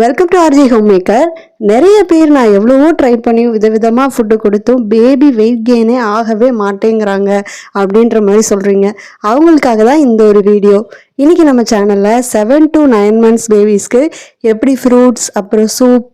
Welcome to RG home maker. நிறைய பேர் நான் எவ்வளவோ ட்ரை பண்ணி விதவிதமாக ஃபுட்டு கொடுத்தும் பேபி வெயிட் கெயினே ஆகவே மாட்டேங்கிறாங்க அப்படின்ற மாதிரி சொல்கிறீங்க. அவங்களுக்காக தான் இந்த ஒரு வீடியோ. இன்றைக்கி நம்ம சேனலில் 7 to 9 months பேபிஸ்க்கு எப்படி ஃப்ரூட்ஸ் அப்புறம் சூப்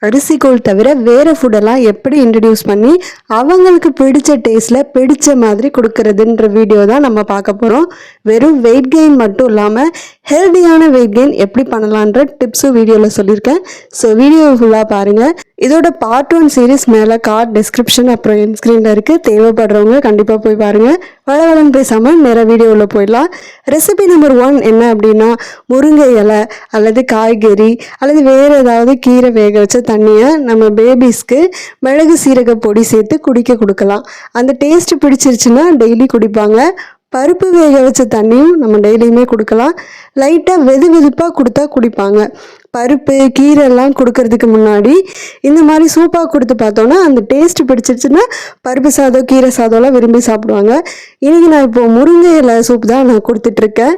அரிசிக்கோள் தவிர வேறு ஃபுட்டெல்லாம் எப்படி இன்ட்ரடியூஸ் பண்ணி அவங்களுக்கு பிடிச்ச டேஸ்ட்டில் பிடிச்ச மாதிரி கொடுக்கறதுன்ற வீடியோ தான் நம்ம பார்க்க போகிறோம். வெறும் வெயிட் கெயின் மட்டும் இல்லாமல் ஹெல்தியான வெயிட் கெயின் எப்படி பண்ணலான்ற டிப்ஸும் வீடியோவில் சொல்லியிருக்கேன். ஸோ வீடியோ ஃபுல்லாக பாருங்கள். இதோட பார்ட் 1 சீரீஸ் மேலே கார்ட் டிஸ்கிரிப்ஷன் அப்புறம் என் ஸ்க்ரீனில் இருக்குது. தேவைப்படுறவங்க கண்டிப்பாக போய் பாருங்கள். வளவளன்னு பேசாமல் நேராக வீடியோவில் போயிடலாம். ரெசிபி நம்பர் 1 என்ன அப்படின்னா, முருங்கை இலை அல்லது காய்கறி அல்லது வேறு ஏதாவது கீரை வேக வச்ச தண்ணியை நம்ம பேபிஸ்க்கு மிளகு சீரக பொடி சேர்த்து குடிக்க கொடுக்கலாம். அந்த டேஸ்ட் பிடிச்சிருச்சுன்னா டெய்லி குடிப்பாங்க. பருப்பு வேக வச்ச தண்ணியும் நம்ம டெய்லியுமே கொடுக்கலாம். லைட்டாக வெதுப்பாக கொடுத்தா குடிப்பாங்க. பருப்பு கீரை எல்லாம் கொடுக்கறதுக்கு முன்னாடி இந்த மாதிரி சூப்பாக கொடுத்து பார்த்தோன்னா அந்த டேஸ்ட் பிடிச்சிருச்சுன்னா பருப்பு சாதம் கீரை சாதம்லாம் விரும்பி சாப்பிடுவாங்க. இன்றைக்கி நான் இப்போது முருங்கை இலை சூப் தான் நான் கொடுத்துட்ருக்கேன்.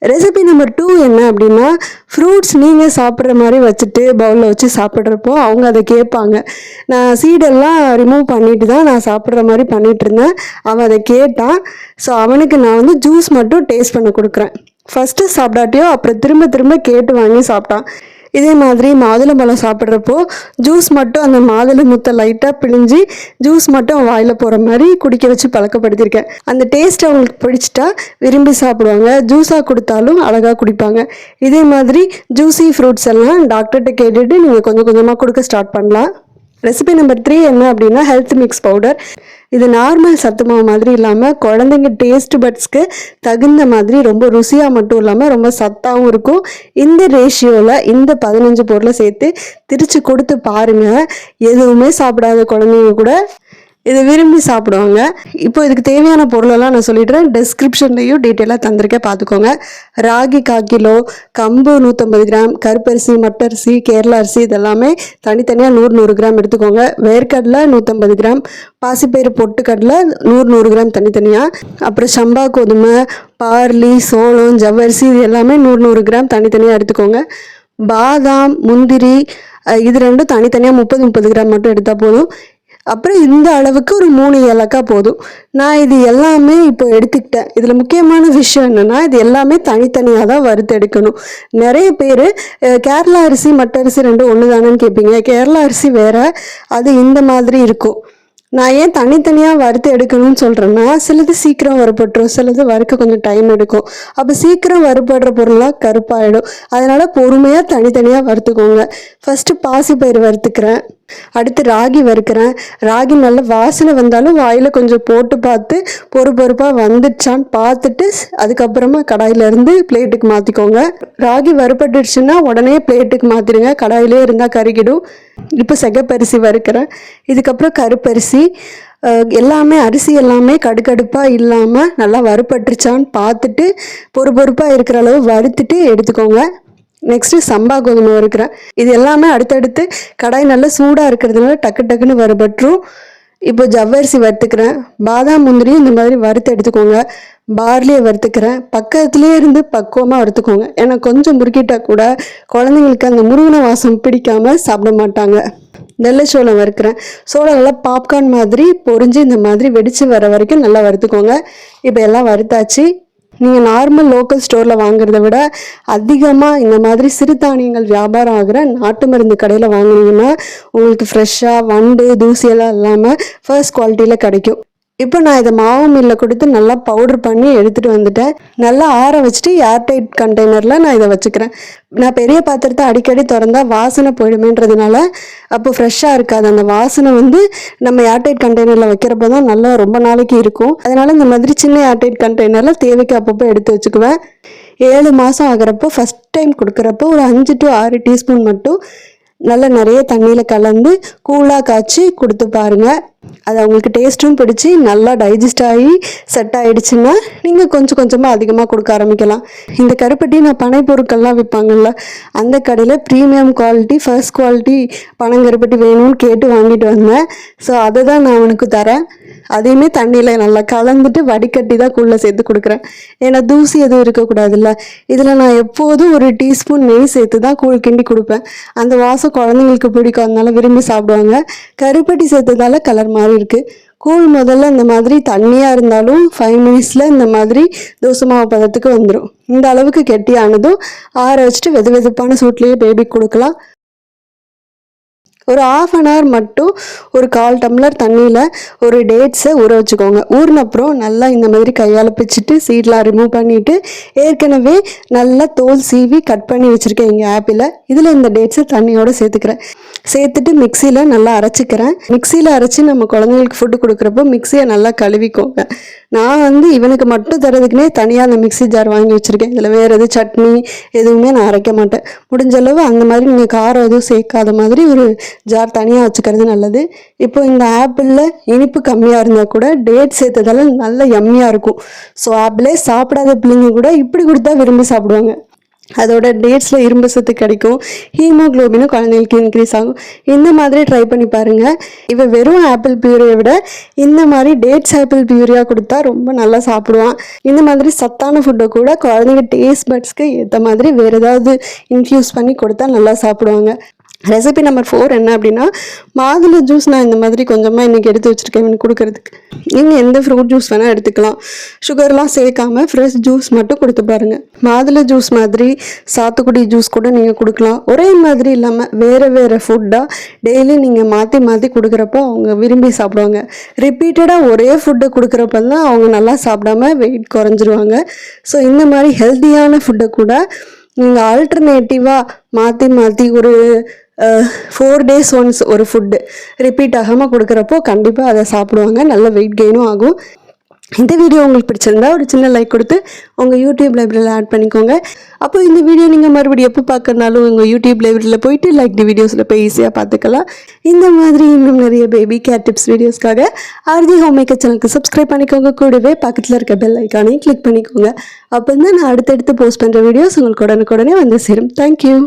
ரெசிபி நம்பர் 2 என்ன அப்படின்னா, ஃப்ரூட்ஸ் நீங்கள் சாப்பிட்ற மாதிரி வச்சுட்டு பவுலில் வச்சு சாப்பிட்றப்போ அவங்க அதை கேட்பாங்க. நான் சீடெல்லாம் ரிமூவ் பண்ணிட்டு தான் நான் சாப்பிட்ற மாதிரி பண்ணிகிட்ருந்தேன். அவன் அதை கேட்டான். ஸோ அவனுக்கு நான் வந்து ஜூஸ் மட்டும் டேஸ்ட் பண்ண கொடுக்குறேன். ஃபஸ்ட்டு சாப்பிடாட்டியோ அப்புறம் திரும்ப கேட்டு வாங்கி சாப்பிட்டான். இதே மாதிரி மாதுளம்பழம் சாப்பிட்றப்போ ஜூஸ் மட்டும் அந்த மாதுளை முத்தை லைட்டாக பிழிஞ்சு ஜூஸ் மட்டும் வாயில் போகிற மாதிரி குடிக்க வச்சு பழக்கப்படுத்தியிருக்கேன். அந்த டேஸ்ட் அவங்களுக்கு பிடிச்சிட்டா விரும்பி சாப்பிடுவாங்க. ஜூஸாக கொடுத்தாலும் அழகாக குடிப்பாங்க. இதே மாதிரி ஜூஸி ஃப்ரூட்ஸ் எல்லாம் டாக்டர்கிட்ட கேட்டுட்டு நீங்கள் கொஞ்சம் கொஞ்சமாக கொடுக்க ஸ்டார்ட் பண்ணலாம். ரெசிபி நம்பர் 3 என்ன அப்படின்னா, ஹெல்த் மிக்ஸ் பவுடர். இது நார்மல் சத்து மாவு மாதிரி இல்லாமல் குழந்தைங்க டேஸ்ட் பட்ஸ்க்கு தகுந்த மாதிரி ரொம்ப ருசியாக மட்டும் இல்லாமல் ரொம்ப சத்தாகவும் இருக்கும். இந்த ரேஷியோவில் இந்த 15 பொருளை சேர்த்து திரிச்சு கொடுத்து பாருங்கள். எதுவுமே சாப்பிடாத குழந்தைங்க கூட இதை விரும்பி சாப்பிடுவாங்க. இப்போ இதுக்கு தேவையான பொருளெல்லாம் நான் சொல்லிடுறேன். டிஸ்கிரிப்ஷன்லேயும் டீட்டெயிலாக தந்திருக்கேன், பார்த்துக்கோங்க. ராகி 1/4 கிலோ, கம்பு 150 கிராம், கருப்பரிசி மட்டரிசி கேரளா அரிசி இதெல்லாமே தனித்தனியாக 100 கிராம் எடுத்துக்கோங்க. வேர்க்கடலை 150 கிராம், பாசிப்பயிறு பொட்டுக்கடலை 100 கிராம் தனித்தனியாக, அப்புறம் சம்பா கோதுமை, பார்லி, சோளம், ஜவ்வரிசி இது எல்லாமே 100 கிராம் தனித்தனியாக எடுத்துக்கோங்க. பாதாம் முந்திரி இது ரெண்டும் தனித்தனியாக 30 கிராம் மட்டும் எடுத்தால் போதும். அப்புறம் இந்த அளவுக்கு ஒரு 3 ஏலக்காய் போதும். நான் இது எல்லாமே இப்போ எடுத்துக்கிட்டேன். இதில் முக்கியமான விஷயம் என்னென்னா, இது எல்லாமே தனித்தனியாக தான் வறுத்து எடுக்கணும். நிறைய பேர் கேரளா அரிசி மட்டரிசி ரெண்டும் ஒன்று தானேன்னு கேட்பீங்க. கேரளா அரிசி வேறு, அது இந்த மாதிரி இருக்கும். நான் ஏன் தனித்தனியாக வறுத்து எடுக்கணும்னு சொல்கிறேன்னா, சிலது சீக்கிரம் வறுபட்டுரும், சிலது வறுக்க கொஞ்சம் டைம் எடுக்கும். அப்போ சீக்கிரம் வறுபடுற பொருளாக கருப்பாயிடும். அதனால் பொறுமையாக தனித்தனியாக வறுத்துக்கோங்க. ஃபஸ்ட்டு பாசிப்பயிறு வறுத்துக்கிறேன். அடுத்து ராகி வறுக்கிறேன். ராகி நல்ல வாசனை வந்தாலும் வாயில் கொஞ்சம் போட்டு பார்த்து பொறுப்பாக வந்துடுச்சான்னு பார்த்துட்டு அதுக்கப்புறமா கடாயிலேருந்து பிளேட்டுக்கு மாற்றிக்கோங்க. ராகி வறுபட்டுடுச்சுன்னா உடனே பிளேட்டுக்கு மாற்றிடுங்க, கடாயிலே இருந்தால் கருகிடும். இப்போ சிகப்பரிசி வறுக்கிறேன். இதுக்கப்புறம் கருப்பரிசி. எல்லாமே அரிசி எல்லாமே கடுப்பாக இல்லாமல் நல்லா வறுபட்டுருச்சான்னு பார்த்துட்டு பொறுப்பாக இருக்கிற அளவு வறுத்துட்டு எடுத்துக்கோங்க. நெக்ஸ்ட்டு சம்பா கோதுமை வறுக்கிறேன். இது எல்லாமே அடுத்தடுத்து கடாய் நல்லா சூடாக இருக்கிறதுனால டக்குன்னு வறுபட்டுரும். இப்போ ஜவ்வரிசி வறுத்துக்கிறேன். பாதாம் முந்திரியும் இந்த மாதிரி வறுத்து எடுத்துக்கோங்க. பார்லியை வறுத்துக்கிறேன். பக்கத்துலேயே இருந்து பக்குவமாக வறுத்துக்கோங்க. ஏன்னா கொஞ்சம் முறுக்கிட்டால் கூட குழந்தைங்களுக்கு அந்த முருகனை வாசம் பிடிக்காமல் சாப்பிட மாட்டாங்க. நெல்லை சோளம் வறுக்கிறேன். சோளம் நல்லா பாப்கார்ன் மாதிரி பொரிஞ்சு இந்த மாதிரி வெடித்து வர வரைக்கும் நல்லா வறுத்துக்கோங்க. இப்போ எல்லாம் வறுத்தாச்சு. நீங்கள் நார்மல் லோக்கல் ஸ்டோரில் வாங்குறத விட அதிகமாக இந்த மாதிரி சிறுதானியங்கள் வியாபாரம் ஆகிற நாட்டு மருந்து கடையில் வாங்கினீங்கன்னா உங்களுக்கு ஃப்ரெஷ்ஷாக வண்டு தூசியெல்லாம் இல்லாமல் ஃபர்ஸ்ட் குவாலிட்டியில் கிடைக்கும். இப்போ நான் இதை மாவு மில்லில் கொடுத்து நல்லா பவுடர் பண்ணி எடுத்துகிட்டு வந்துட்டேன். நல்லா ஆற வச்சுட்டு ஏர்டைட் கண்டெய்னரில் நான் இதை வச்சுக்கிறேன். நான் பெரிய பாத்திரத்தை அடிக்கடி திறந்தால் வாசனை போயிடுமேன்றதுனால அப்போ ஃப்ரெஷ்ஷாக இருக்காது. அந்த வாசனை வந்து நம்ம ஏர்டைட் கண்டெய்னரில் வைக்கிறப்ப தான் நல்லா ரொம்ப நாளைக்கு இருக்கும். அதனால் இந்த மாதிரி சின்ன ஏர்டைட் கண்டெய்னரில் தேவைக்கு அப்பப்போ எடுத்து வச்சுக்குவேன். 7 மாதம் ஆகிறப்போ ஃபஸ்ட் டைம் கொடுக்குறப்போ ஒரு 5 to 6 டீஸ்பூன் மட்டும் நல்லா நிறைய தண்ணியில் கலந்து கூலாக காய்ச்சி கொடுத்து பாருங்கள். அது அவங்களுக்கு டேஸ்ட்டும் பிடிச்சி நல்லா டைஜஸ்ட் ஆகி செட் ஆகிடுச்சுன்னா நீங்கள் கொஞ்சம் கொஞ்சமாக அதிகமாக கொடுக்க ஆரம்பிக்கலாம். இந்த கருப்பட்டி நான் பனை பொருட்கள்லாம் விற்பாங்கள்ல, அந்த கடையில் ப்ரீமியம் குவாலிட்டி ஃபர்ஸ்ட் குவாலிட்டி பனங்கருப்பட்டி வேணும்னு கேட்டு வாங்கிட்டு வந்தேன். ஸோ அதை தான் நான் அவனுக்கு தரேன். அதையுமே தண்ணியில் நல்லா கலந்துட்டு வடிகட்டி தான் கூழில் சேர்த்து கொடுக்குறேன். ஏன்னா தூசி எதுவும் இருக்கக்கூடாதுல்ல. இதில் நான் எப்போதும் ஒரு டீஸ்பூன் நெய் சேர்த்து தான் கூழ் கிண்டி கொடுப்பேன். அந்த வாசம் குழந்தைங்களுக்கு பிடிக்கும், அதனால விரும்பி சாப்பிடுவாங்க. கருப்பட்டி சேர்த்ததால கலர் மாதிரி இருக்குது. கூழ் முதல்ல இந்த மாதிரி தண்ணியாக இருந்தாலும் 5 மினிட்ஸில் இந்த மாதிரி தோசை மாவு பதத்துக்கு வந்துடும். இந்த அளவுக்கு கெட்டியானதும் ஆற வச்சுட்டு வெது வெதுப்பான சூட்லேயே பேபிக்கு கொடுக்கலாம். ஒரு 1/2 hour மட்டும் ஒரு 1/4 டம்ளர் தண்ணியில் ஒரு டேட்ஸை ஊற வச்சுக்கோங்க. ஊறினப்புறம் நல்லா இந்த மாதிரி கையால் பிச்சுட்டு சீட்லாம் ரிமூவ் பண்ணிவிட்டு ஏற்கனவே நல்லா தோல் சீவி கட் பண்ணி வச்சுருக்கேன் இங்கே ஆப்பிளை. இதில் இந்த டேட்ஸை தண்ணியோடு சேர்த்துட்டு மிக்சியில் நல்லா அரைச்சிக்கிறேன். மிக்சியில் அரைச்சி நம்ம குழந்தைங்களுக்கு ஃபுட்டு கொடுக்குறப்போ மிக்சியை நல்லா கழுவிக்கோங்க. நான் இவனுக்கு மட்டும் தரதுக்குனே தனியாக அந்த மிக்சி ஜார் வாங்கி வச்சுருக்கேன். இதில் வேறு எதுவும் சட்னி எதுவுமே நான் அரைக்க மாட்டேன். முடிஞ்ச அளவு அந்த மாதிரி நீங்கள் காரம் எதுவும் சேர்க்காத மாதிரி ஒரு ஜார் தனியாக வச்சுக்கிறது நல்லது. இப்போ இந்த ஆப்பிளில் இனிப்பு கம்மியாக இருந்தால் கூட டேட் சேர்த்ததால நல்ல யம்மியாக இருக்கும். ஸோ ஆப்பிளே சாப்பிடாத பிள்ளைங்க கூட இப்படி கொடுத்தா விரும்பி சாப்பிடுவாங்க. அதோட டேட்ஸில் இரும்பு சத்து கிடைக்கும், ஹீமோக்ளோபினும் குழந்தைங்களுக்கு இன்க்ரீஸ் ஆகும். இந்த மாதிரி ட்ரை பண்ணி பாருங்கள். இவ வெறும் ஆப்பிள் பியூரியை விட இந்த மாதிரி டேட்ஸ் ஆப்பிள் பியூரியாக கொடுத்தா ரொம்ப நல்லா சாப்பிடுவான். இந்த மாதிரி சத்தான ஃபுட்டை கூட குழந்தைங்க டேஸ்ட் பட்ஸ்க்கு ஏற்ற மாதிரி வேறு ஏதாவது இன்ஃப்யூஸ் பண்ணி கொடுத்தா நல்லா சாப்பிடுவாங்க. ரெசிபி நம்பர் 4 என்ன அப்படின்னா, மாதுளை ஜூஸ் நான் இந்த மாதிரி கொஞ்சமாக இன்றைக்கி எடுத்து வச்சுருக்கேன் இவனுக்கு கொடுக்கறதுக்கு. நீங்கள் எந்த ஃப்ரூட் ஜூஸ் வேணால் எடுத்துக்கலாம். சுகர்லாம் சேர்க்காமல் ஃப்ரெஷ் ஜூஸ் மட்டும் கொடுத்து பாருங்கள். மாதுளை ஜூஸ் மாதிரி சாத்துக்குடி ஜூஸ் கூட நீங்கள் கொடுக்கலாம். ஒரே மாதிரி இல்லாமல் வேறு வேறு ஃபுட்டாக டெய்லி நீங்கள் மாற்றி மாற்றி கொடுக்குறப்போ அவங்க விரும்பி சாப்பிடுவாங்க. ரிப்பீட்டடாக ஒரே ஃபுட்டை கொடுக்குறப்ப தான் அவங்க நல்லா சாப்பிடாம வெயிட் குறைஞ்சிருவாங்க. ஸோ இந்த மாதிரி ஹெல்த்தியான ஃபுட்டை கூட நீங்கள் ஆல்டர்னேட்டிவாக மாற்றி ஒரு 4 days ஒன்ஸ் ஒரு ஃபுட்டு ரிப்பீட் ஆகாமல் கொடுக்குறப்போ கண்டிப்பாக அதை சாப்பிடுவாங்க. நல்ல வெயிட் கெயினும் ஆகும். இந்த வீடியோ உங்களுக்கு பிடிச்சிருந்தா ஒரு சின்ன லைக் கொடுத்து உங்கள் யூடியூப் லைப்ரரியில் ஆட் பண்ணிக்கோங்க. அப்போ இந்த வீடியோ நீங்கள் மறுபடியும் எப்போ பார்க்கறனாலும் உங்கள் யூடியூப் லைப்ரரியில் போயிட்டு லைக் தி வீடியோஸில் போய் ஈஸியாக பார்த்துக்கலாம். இந்த மாதிரி இன்னும் நிறைய பேபி கேர் டிப்ஸ் வீடியோஸ்க்காக ஆர்ஜி ஹோம் மேக்கர் சேனலுக்கு சப்ஸ்கிரைப் பண்ணிக்கோங்க. கூடவே பக்கத்தில் இருக்க பெல் ஐக்கானையும் கிளிக் பண்ணிக்கோங்க. அப்போ தான் நான் அடுத்தடுத்து போஸ்ட் பண்ணுற வீடியோஸ் உங்களுக்கு உடனுக்குடனே வந்து சேரும். தேங்க்யூ.